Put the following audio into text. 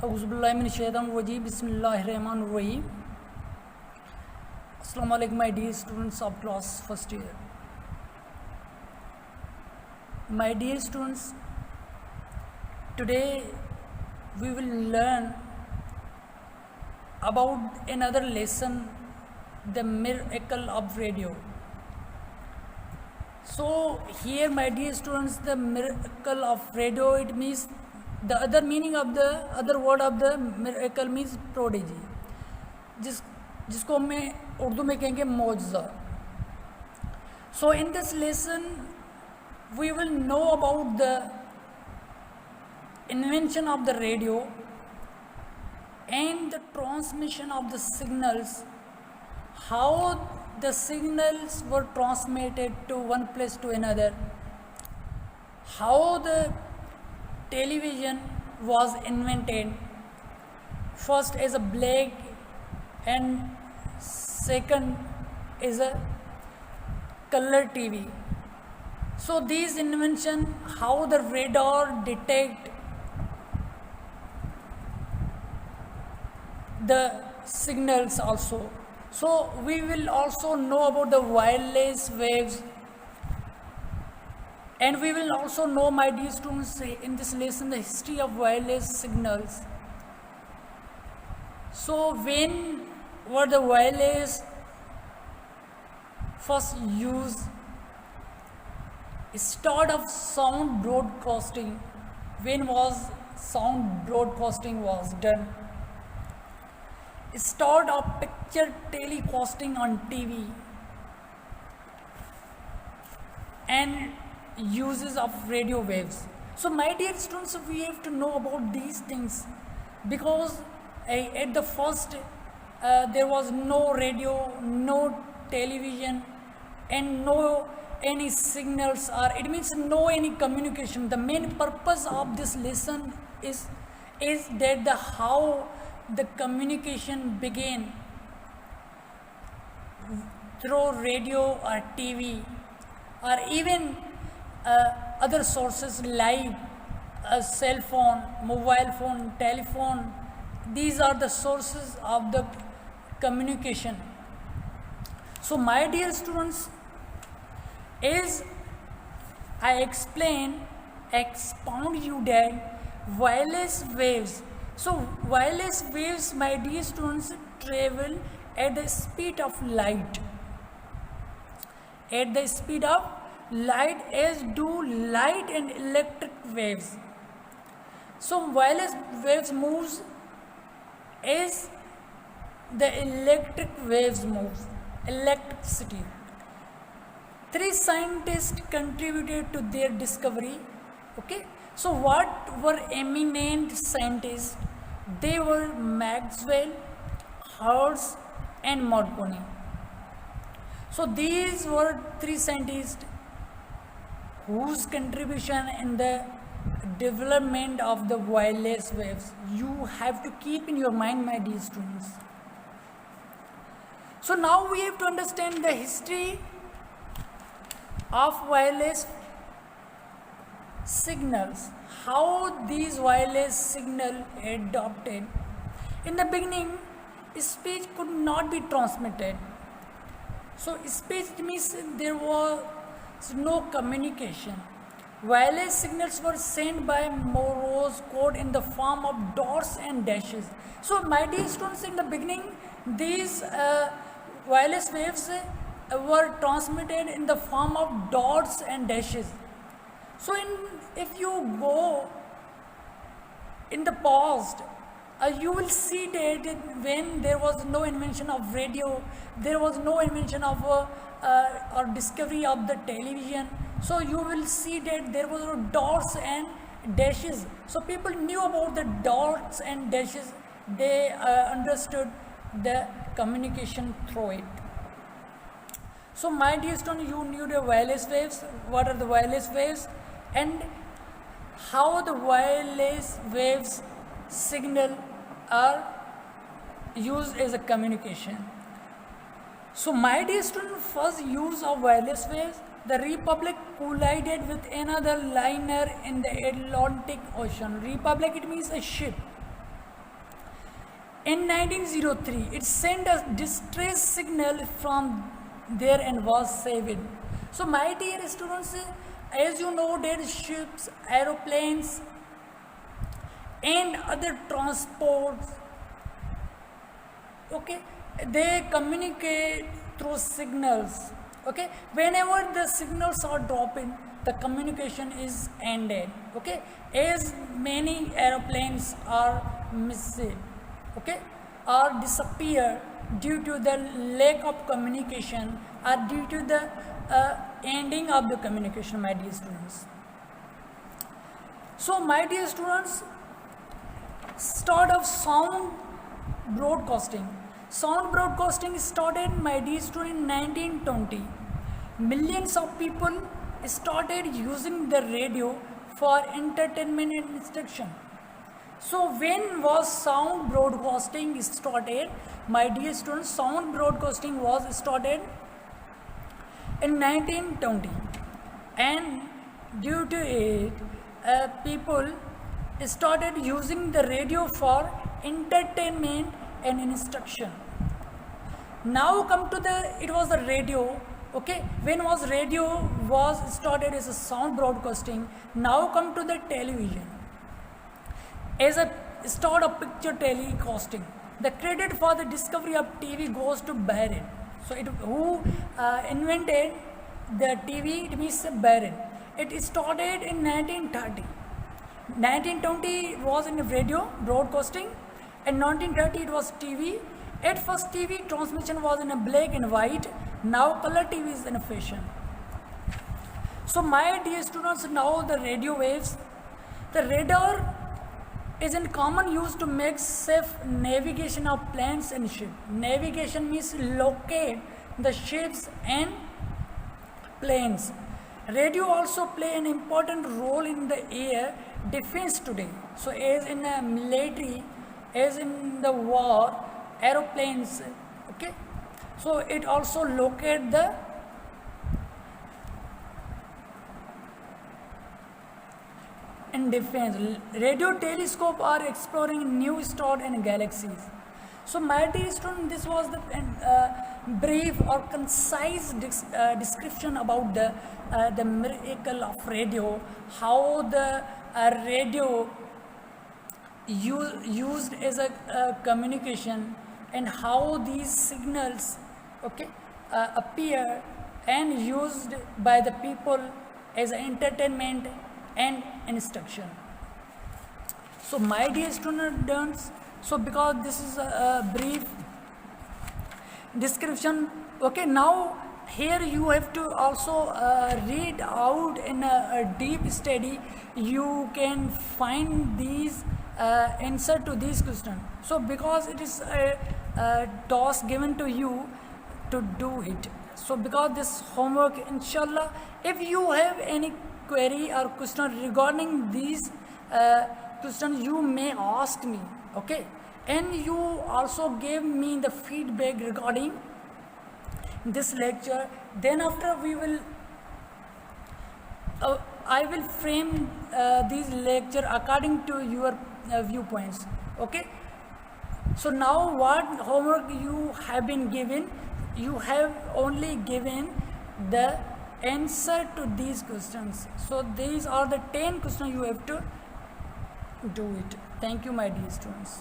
Auzubillahiminash-shaytanir-rajeem. Bismillahir-rahmanir-rahim. Assalamu alaikum, my dear students of class first year. My dear students, today we will learn about another lesson, the miracle of radio. So here, my dear students, the miracle of radio, it means the other meaning of the other word of the miracle means prodigy, जिसको हमें उर्दू में कहेंगे मौजज़ा. So in this lesson we will know about the invention of the radio and the transmission of the signals, how the signals were transmitted to one place to another, how the television was invented, first as a black and second is a color TV. So these invention, how the radar detect the signals also. So we will also know about the wireless waves, and we will also know, my dear students, in this lesson the history of wireless signals. So when were the wireless first used? Start of sound broadcasting. When was sound broadcasting was done? Start of picture telecasting on TV and uses of radio waves. So my dear students, we have to know about these things because at the first there was no radio, no television, and no any signals, or it means no any communication. The main purpose of this lesson is that the how the communication began through radio or TV or even other sources like a cell phone, mobile phone, telephone. These are the sources of the communication. So my dear students, as I expound you that wireless waves. So wireless waves, my dear students, travel at the speed of light. At the speed of light, as do light and electric waves. So wireless waves moves as the electric waves moves, electricity. 3 scientists contributed to their discovery. Okay, so what were eminent scientists? They were Maxwell, Hertz, and Marconi. So these were 3 scientists whose contribution in the development of the wireless waves you have to keep in your mind, my dear students. So now we have to understand the history of wireless signals, how these wireless signal adopted. In the beginning, speech could not be transmitted. So speech means there was no communication. Wireless signals were sent by Morse code in the form of dots and dashes. So my dear students, in the beginning, these wireless waves were transmitted in the form of dots and dashes. So if you go in the past, you will see that when there was no invention of radio, there was no invention of or discovery of the television. So you will see that there was dots and dashes. So people knew about the dots and dashes. They understood the communication through it. So my dear student, you knew the wireless waves. What are the wireless waves and how the wireless waves signal are used as a communication. So my dear student, first use of wireless waves, the Republic collided with another liner in the Atlantic Ocean. Republic, it means a ship. In 1903, it sent a distress signal from there and was saved. So, my dear students, as you know, there is ships, aeroplanes, and other transports. Okay, they communicate through signals. Okay, whenever the signals are dropping, the communication is ended. Okay, as many aeroplanes are missing, okay, or disappear due to the lack of communication or due to the ending of the communication, my dear students. So, my dear students, start of sound broadcasting. Sound broadcasting started, my dear student, in 1920. Millions of people started using the radio for entertainment and instruction. So when was sound broadcasting started? My dear students, sound broadcasting was started in 1920, and due to it, people started using the radio for entertainment and instruction. Now come to the, it was the radio. Okay, when was radio was started as a sound broadcasting. Now come to the television as a start of picture telecasting. The credit for the discovery of TV goes to Barron. So it who invented the TV, it means Barron. It started in 1930. 1920 was in radio broadcasting, and 1930 it was TV. At first TV transmission was in a black and white. Now color TV is in a fashion. So my dear students, now the radio waves, the radar is in common use to make safe navigation of planes and ships. Navigation means locate the ships and planes. Radio also play an important role in the air defense today. So as in the military, as in the war, aeroplanes, okay. So it also locate the in defense. Radio telescope are exploring new stars and galaxies. So my dear student, this was the brief or concise description about the miracle of radio, how the radio used as a communication, and how these signals, okay, appear and used by the people as entertainment and instruction. So my dear students, so because this is a brief description, okay, now here you have to also read out in a deep study. You can find these answer to these questions. So because it is a task given to you to do it. So because this homework, inshallah, if you have any query or question regarding these questions, you may ask me, okay, and you also gave me the feedback regarding this lecture. Then after we will I will frame these lecture according to your viewpoints, okay. So now what homework you have been given, you have only given the answer to these questions. So these are the 10 questions you have to do it. Thank you, my dear students.